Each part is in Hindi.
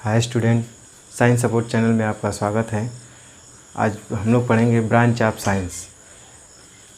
Hi student, science support channel में आपका स्वागत है। आज हम लोग पढ़ेंगे ब्रांच ऑफ साइंस।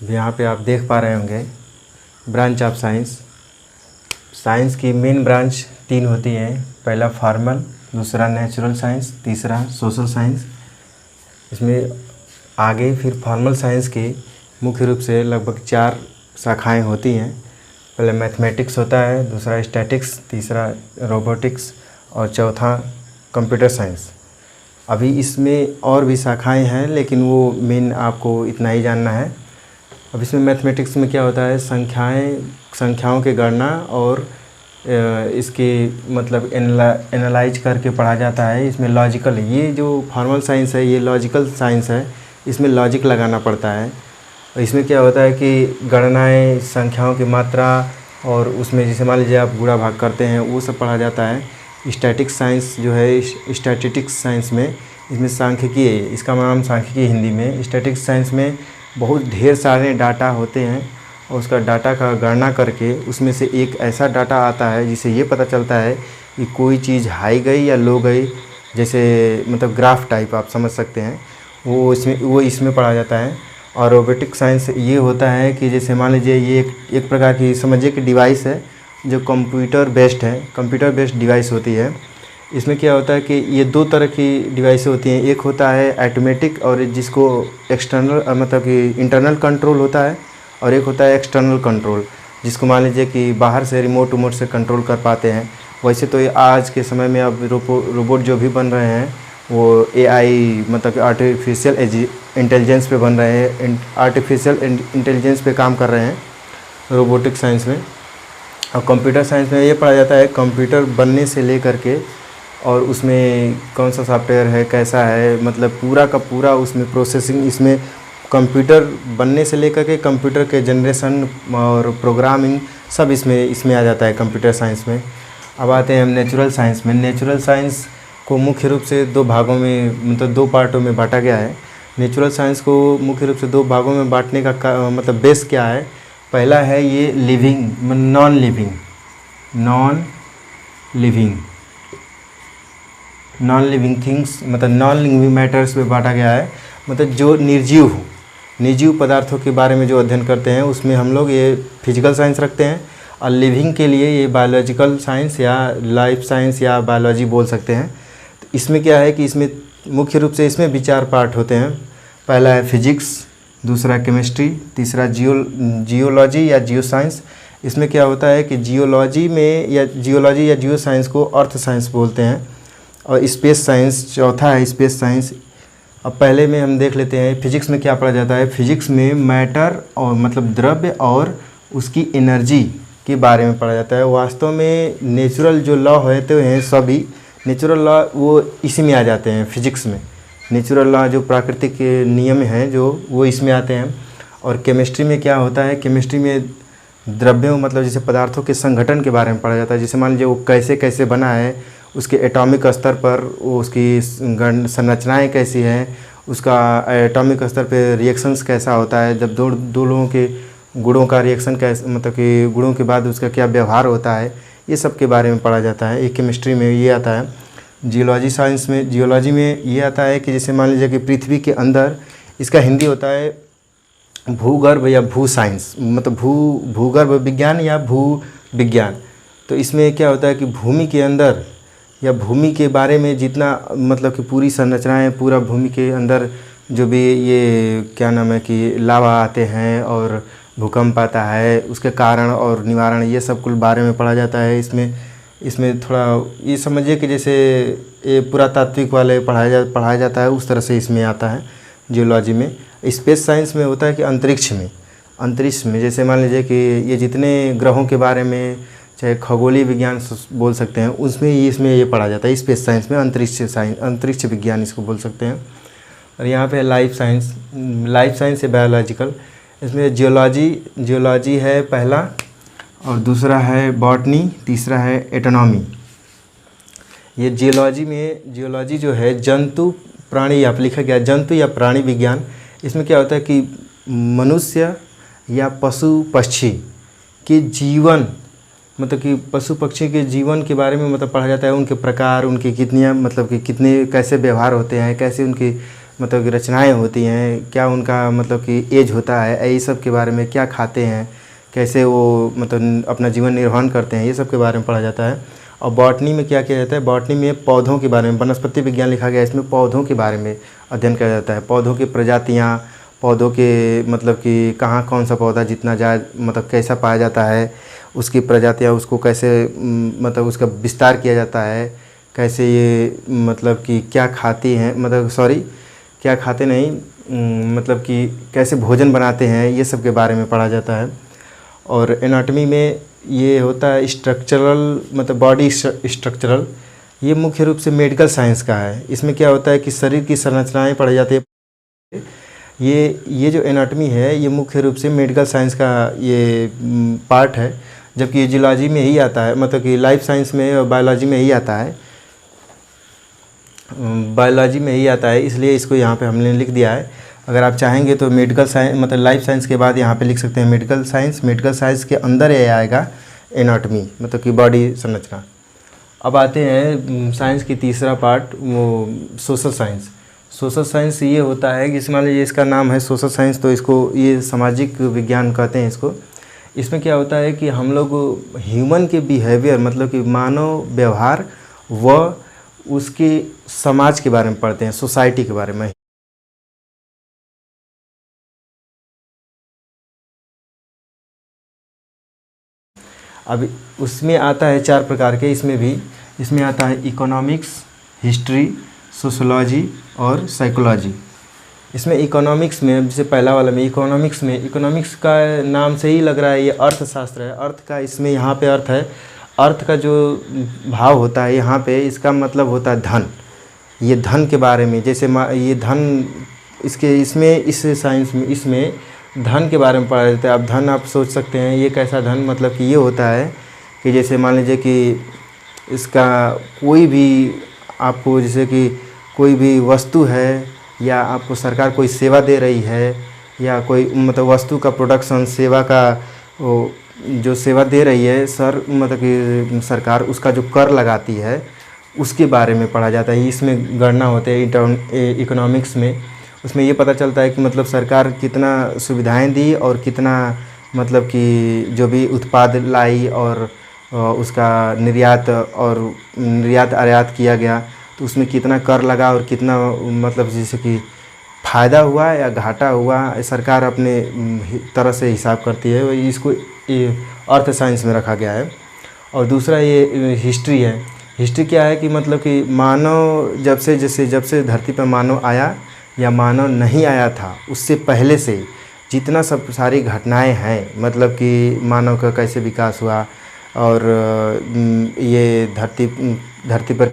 यहाँ पे आप देख पा रहे होंगे ब्रांच ऑफ साइंस। साइंस की मेन ब्रांच 3 होती हैं। पहला फॉर्मल, दूसरा नेचुरल साइंस, तीसरा सोशल साइंस। इसमें आगे फिर फॉर्मल साइंस की मुख्य रूप से लगभग 4 शाखाएँ होती हैं। पहले मैथमेटिक्स होता है, दूसरा स्टैटिक्स, तीसरा रोबोटिक्स और चौथा कंप्यूटर साइंस। अभी इसमें और भी शाखाएं हैं, लेकिन वो मेन आपको इतना ही जानना है। अब इसमें मैथमेटिक्स में क्या होता है, संख्याओं की गणना और इसके मतलब एनालाइज करके पढ़ा जाता है। इसमें लॉजिकल, ये जो फॉर्मल साइंस है ये लॉजिकल साइंस है, इसमें लॉजिक लगाना पड़ता है। और इसमें क्या होता है कि गणनाएं, संख्याओं की मात्रा और उसमें जैसे मान लीजिए आप गुणा भाग करते हैं, वो सब पढ़ा जाता है। स्टैटिक्स साइंस जो है, स्टैटिस्टिक्स साइंस में इसमें सांख्यिकी है, इसका नाम सांख्यिकी हिंदी में। स्टैटिक्स साइंस में बहुत ढेर सारे डाटा होते हैं और उसका डाटा का गणना करके उसमें से एक ऐसा डाटा आता है जिससे ये पता चलता है कि कोई चीज़ हाई गई या लो गई। जैसे मतलब ग्राफ टाइप आप समझ सकते हैं, वो इसमें पढ़ा जाता है। और रोबोटिक साइंस ये होता है कि जैसे मान लीजिए ये एक प्रकार की समझिए कि डिवाइस है जो कंप्यूटर बेस्ड है, कंप्यूटर बेस्ड डिवाइस होती है। इसमें क्या होता है कि ये 2 तरह की डिवाइस होती हैं। एक होता है ऑटोमेटिक, और जिसको एक्सटर्नल मतलब कि इंटरनल कंट्रोल होता है, और एक होता है एक्सटर्नल कंट्रोल, जिसको मान लीजिए कि बाहर से रिमोट से कंट्रोल कर पाते हैं। वैसे तो ये आज के समय में अब रोबोट जो भी बन रहे हैं वो AI मतलब आर्टिफिशियल इंटेलिजेंस पे बन रहे हैं, आर्टिफिशियल इंटेलिजेंस पे काम कर रहे हैं रोबोटिक साइंस में। और कंप्यूटर साइंस में ये पढ़ा जाता है कंप्यूटर बनने से लेकर के, और उसमें कौन सा सॉफ्टवेयर है, कैसा है, मतलब पूरा का पूरा उसमें प्रोसेसिंग, इसमें कंप्यूटर बनने से लेकर के कंप्यूटर के जनरेशन और प्रोग्रामिंग सब इसमें आ जाता है कंप्यूटर साइंस में। अब आते हैं हम नेचुरल साइंस में। नेचुरल साइंस को मुख्य रूप से 2 भागों में मतलब 2 पार्टों में बांटा गया है। नेचुरल साइंस को मुख्य रूप से 2 भागों में बांटने का मतलब बेस क्या है। पहला है ये लिविंग, नॉन लिविंग थिंग्स, मतलब नॉन लिविंग मैटर्स पे बांटा गया है। मतलब जो निर्जीव पदार्थों के बारे में जो अध्ययन करते हैं उसमें हम लोग ये फिजिकल साइंस रखते हैं। और लिविंग के लिए ये बायोलॉजिकल साइंस या लाइफ साइंस या बायोलॉजी बोल सकते हैं। तो इसमें क्या है कि इसमें मुख्य रूप से इसमें भी 4 पार्ट होते हैं। पहला है फिजिक्स, दूसरा केमिस्ट्री, तीसरा जियोलॉजी या जियो साइंस। इसमें क्या होता है कि जियोलॉजी या जियो साइंस को अर्थ साइंस बोलते हैं। और स्पेस साइंस चौथा है, स्पेस साइंस। अब पहले में हम देख लेते हैं फिजिक्स में क्या पढ़ा जाता है। फिजिक्स में मैटर और मतलब द्रव्य और उसकी एनर्जी के बारे में पढ़ा जाता है। वास्तव में नेचुरल जो लॉ होते हैं सभी नेचुरल लॉ वो इसी में आ जाते हैं फिजिक्स में। नेचुरल लॉ जो प्राकृतिक नियम हैं जो वो इसमें आते हैं। और केमिस्ट्री में क्या होता है, केमिस्ट्री में द्रव्यों मतलब जैसे पदार्थों के संगठन के बारे में पढ़ा जाता है। जैसे मान लीजिए वो कैसे कैसे बना है, उसके एटॉमिक स्तर पर वो उसकी संरचनाएँ कैसी हैं, उसका एटॉमिक स्तर पर रिएक्शंस कैसा होता है, जब दो लोगों के गुणों का रिएक्शन कैसे मतलब कि गुणों के बाद उसका क्या व्यवहार होता है, ये सब के बारे में पढ़ा जाता है। एक केमिस्ट्री में ये आता है। जियोलॉजी में ये आता है कि जैसे मान लीजिए कि पृथ्वी के अंदर, इसका हिंदी होता है भूगर्भ या भू साइंस, मतलब भूगर्भ विज्ञान या भू विज्ञान। तो इसमें क्या होता है कि भूमि के अंदर या भूमि के बारे में जितना मतलब कि पूरी संरचनाएं, पूरा भूमि के अंदर जो भी ये क्या नाम है कि लावा आते हैं और भूकंप आता है, उसके कारण और निवारण, ये सब कुल बारे में पढ़ा जाता है। इसमें थोड़ा ये समझिए कि जैसे ये पुरातात्विक वाले पढ़ाया जाता है, उस तरह से इसमें आता है जियोलॉजी में। स्पेस साइंस में होता है कि अंतरिक्ष में जैसे मान लीजिए कि ये जितने ग्रहों के बारे में, चाहे खगोलीय विज्ञान बोल सकते हैं, इसमें ये पढ़ा जाता है स्पेस साइंस में। अंतरिक्ष विज्ञान इसको बोल सकते हैं। और यहाँ पे लाइफ साइंस है बायोलॉजिकल। इसमें जियोलॉजी है पहला, और दूसरा है बॉटनी, तीसरा है एटोनॉमी। ये जियोलॉजी जो है जंतु प्राणी, आप लिखा गया जंतु या प्राणी विज्ञान। इसमें क्या होता है कि मनुष्य या पशु पक्षी के जीवन मतलब कि पशु पक्षी के जीवन के बारे में मतलब पढ़ा जाता है, उनके प्रकार, उनकी कितनी मतलब कि कितने कैसे व्यवहार होते हैं, कैसे उनकी मतलब कि रचनाएँ होती हैं, क्या उनका मतलब कि एज होता है, ये सब के बारे में, क्या खाते हैं, कैसे वो मतलब अपना जीवन निर्वहन करते हैं, ये सब के बारे में पढ़ा जाता है। और बॉटनी में क्या किया जाता है, बॉटनी में पौधों के बारे में, वनस्पति विज्ञान लिखा गया है, इसमें पौधों के बारे में अध्ययन किया जाता है। पौधों की प्रजातियाँ, पौधों के मतलब कि कहाँ कौन सा पौधा जितना मतलब कैसा पाया जाता है, उसकी प्रजातियाँ, उसको कैसे मतलब उसका विस्तार किया जाता है, कैसे ये मतलब कि क्या खाती हैं, मतलब सॉरी क्या खाते नहीं, मतलब कि कैसे भोजन बनाते हैं, ये सब के बारे में पढ़ा जाता है। और एनाटॉमी में ये होता है स्ट्रक्चरल, मतलब बॉडी स्ट्रक्चरल, ये मुख्य रूप से मेडिकल साइंस का है। इसमें क्या होता है कि शरीर की संरचनाएं पढ़ी जाती है। ये जो एनाटॉमी है ये मुख्य रूप से मेडिकल साइंस का ये पार्ट है, जबकि ये जियोलॉजी में ही आता है, मतलब कि लाइफ साइंस में और बायोलॉजी में ही आता है, बायोलॉजी में ही आता है, इसलिए इसको यहाँ पे हमने लिख दिया है। अगर आप चाहेंगे तो मेडिकल साइंस मतलब लाइफ साइंस के बाद यहाँ पे लिख सकते हैं मेडिकल साइंस। मेडिकल साइंस के अंदर ये आएगा एनाटॉमी, मतलब कि बॉडी संरचना। अब आते हैं साइंस की तीसरा पार्ट, वो सोशल साइंस। सोशल साइंस ये होता है कि मान लीजिए इसका नाम है सोशल साइंस, तो इसको ये सामाजिक विज्ञान कहते हैं इसको। इसमें क्या होता है कि हम लोग ह्यूमन के बिहेवियर, मतलब कि मानव व्यवहार व उसके समाज के बारे में पढ़ते हैं, सोसाइटी के बारे में। अब उसमें आता है 4 प्रकार के, इसमें आता है इकोनॉमिक्स, हिस्ट्री, सोशोलॉजी और साइकोलॉजी। इसमें इकोनॉमिक्स में जैसे पहला वाला में इकोनॉमिक्स का नाम से ही लग रहा है ये अर्थशास्त्र है। अर्थ का इसमें यहाँ पे अर्थ है, अर्थ का जो भाव होता है यहाँ पे, इसका मतलब होता है धन। ये धन के बारे में, जैसे ये धन इसमें इस साइंस में इसमें धन के बारे में पढ़ा जाता है। अब धन आप सोच सकते हैं ये कैसा धन, मतलब कि ये होता है कि जैसे मान लीजिए कि इसका कोई भी आपको, जैसे कि कोई भी वस्तु है या आपको सरकार कोई सेवा दे रही है, या कोई मतलब वस्तु का प्रोडक्शन, सेवा का जो सेवा दे रही है मतलब कि सरकार उसका जो कर लगाती है उसके बारे में पढ़ा जाता है। इसमें गणना होते हैं इकोनॉमिक्स में। उसमें ये पता चलता है कि मतलब सरकार कितना सुविधाएं दी और कितना मतलब कि जो भी उत्पाद लाई और उसका निर्यात आयात किया गया, तो उसमें कितना कर लगा और कितना मतलब जैसे कि फ़ायदा हुआ या घाटा हुआ, सरकार अपने तरह से हिसाब करती है। इसको अर्थ साइंस में रखा गया है। और दूसरा ये हिस्ट्री है। हिस्ट्री क्या है कि मतलब कि मानव जब से धरती पर मानव आया या मानव नहीं आया था, उससे पहले से जितना सब सारी घटनाएं हैं, मतलब कि मानव का कैसे विकास हुआ और ये धरती पर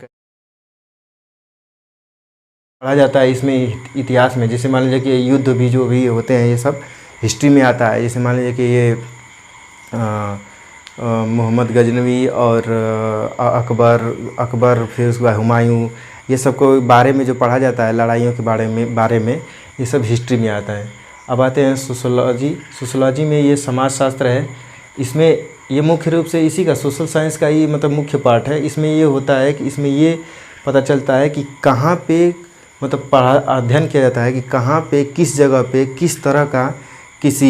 पढ़ा जाता है। इसमें इतिहास में जैसे मान लीजिए कि युद्ध भी जो भी होते हैं ये सब हिस्ट्री में आता है। जैसे मान लीजिए कि ये मोहम्मद गजनवी और अकबर फिर उसके बाद हुमायूं, ये सब को बारे में जो पढ़ा जाता है, लड़ाइयों के बारे में ये सब हिस्ट्री में आता है। अब आते हैं सोशोलॉजी में ये समाजशास्त्र है। इसमें ये मुख्य रूप से इसी का सोशल साइंस का ही मतलब मुख्य पार्ट है। इसमें ये होता है कि इसमें ये पता चलता है कि कहाँ पे मतलब अध्ययन किया जाता है कि कहाँ पे किस जगह पे किस तरह का किसी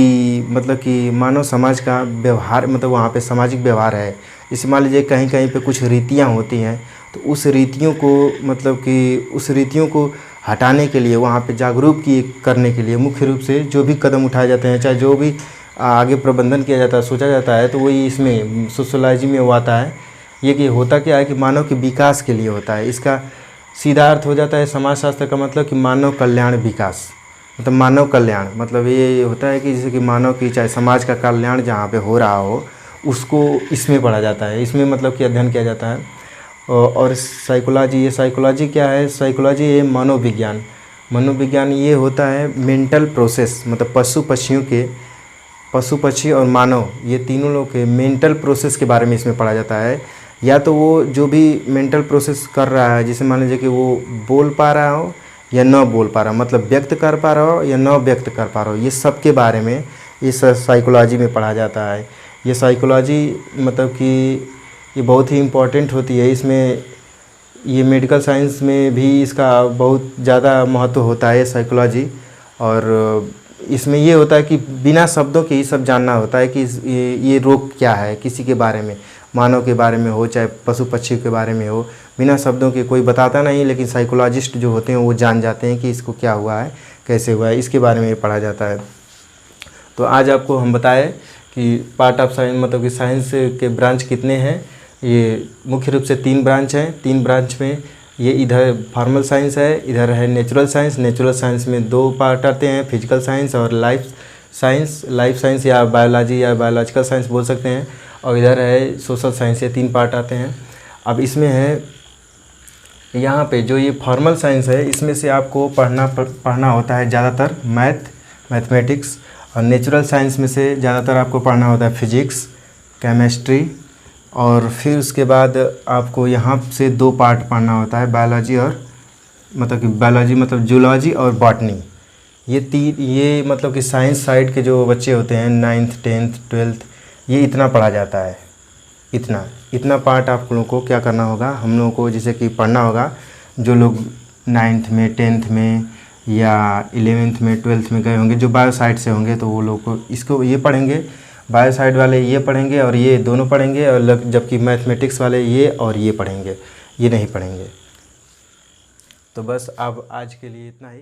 मतलब कि मानव समाज का व्यवहार, मतलब वहाँ पे सामाजिक व्यवहार है। जैसे मान लीजिए कहीं कहीं पे कुछ रीतियाँ होती हैं, तो उस रीतियों को मतलब कि उस रीतियों को हटाने के लिए, वहाँ पे जागरूक करने के लिए मुख्य रूप से जो भी कदम उठाए जाते हैं, चाहे जो भी आगे प्रबंधन किया जाता है, सोचा जाता है, तो वही इसमें सोशोलॉजी में वो आता है। ये कि होता क्या है कि मानव के विकास के लिए होता है। इसका सीधा अर्थ हो जाता है समाजशास्त्र का मतलब कि मानव कल्याण विकास, मतलब मानव कल्याण मतलब ये होता है कि जैसे कि मानव की चाहे समाज का कल्याण जहाँ पे हो रहा हो उसको इसमें पढ़ा जाता है, इसमें मतलब कि अध्ययन किया जाता है। और साइकोलॉजी क्या है? साइकोलॉजी ये मनोविज्ञान ये होता है मेंटल प्रोसेस, मतलब पशु पक्षी और मानव ये तीनों लोग के मेंटल प्रोसेस के बारे में इसमें पढ़ा जाता है। या तो वो जो भी मेंटल प्रोसेस कर रहा है, जैसे मान लीजिए कि वो बोल पा रहा हो या न बोल पा रहा हो, मतलब व्यक्त कर पा रहा हो या न व्यक्त कर पा रहा हो, ये सब के बारे में इस साइकोलॉजी में पढ़ा जाता है। ये साइकोलॉजी मतलब कि ये बहुत ही इम्पोर्टेंट होती है। इसमें ये मेडिकल साइंस में भी इसका बहुत ज़्यादा महत्व होता है साइकोलॉजी। और इसमें ये होता है कि बिना शब्दों के ही सब जानना होता है कि ये रोग क्या है, किसी के बारे में, मानव के बारे में हो चाहे पशु पक्षी के बारे में हो, बिना शब्दों के कोई बताता नहीं, लेकिन साइकोलॉजिस्ट जो होते हैं वो जान जाते हैं कि इसको क्या हुआ है, कैसे हुआ है, इसके बारे में ये पढ़ा जाता है। तो आज आपको हम बताएं कि पार्ट ऑफ साइंस मतलब कि साइंस के ब्रांच कितने हैं। ये मुख्य रूप से 3 ब्रांच हैं। 3 ब्रांच में ये इधर फॉर्मल साइंस है, इधर है नेचुरल साइंस। नेचुरल साइंस में 2 पार्ट आते हैं, फिजिकल साइंस और लाइफ साइंस। लाइफ साइंस या बायोलॉजी या बायोलॉजिकल साइंस बोल सकते हैं। और इधर है सोशल साइंस। ये 3 पार्ट आते हैं। अब इसमें है यहाँ पे जो ये फॉर्मल साइंस है, इसमें से आपको पढ़ना होता है ज़्यादातर मैथमेटिक्स। और नेचुरल साइंस में से ज़्यादातर आपको पढ़ना होता है फिजिक्स, केमिस्ट्री। और फिर उसके बाद आपको यहाँ से 2 पार्ट पढ़ना होता है, बायोलॉजी और मतलब कि बायोलॉजी मतलब जूलॉजी और बॉटनी। ये मतलब कि साइंस साइड के जो बच्चे होते हैं 9th 10th 12th, ये इतना पढ़ा जाता है। इतना पार्ट आप लोगों को क्या करना होगा, हम लोगों को जैसे कि पढ़ना होगा। जो लोग 9th में 10th में या 11th में 12th में गए होंगे, जो बायो साइड से होंगे, तो वो लोग को इसको ये पढ़ेंगे। बायो साइड वाले ये पढ़ेंगे और ये दोनों पढ़ेंगे, और जबकि मैथमेटिक्स वाले ये और ये पढ़ेंगे, ये नहीं पढ़ेंगे। तो बस अब आज के लिए इतना ही।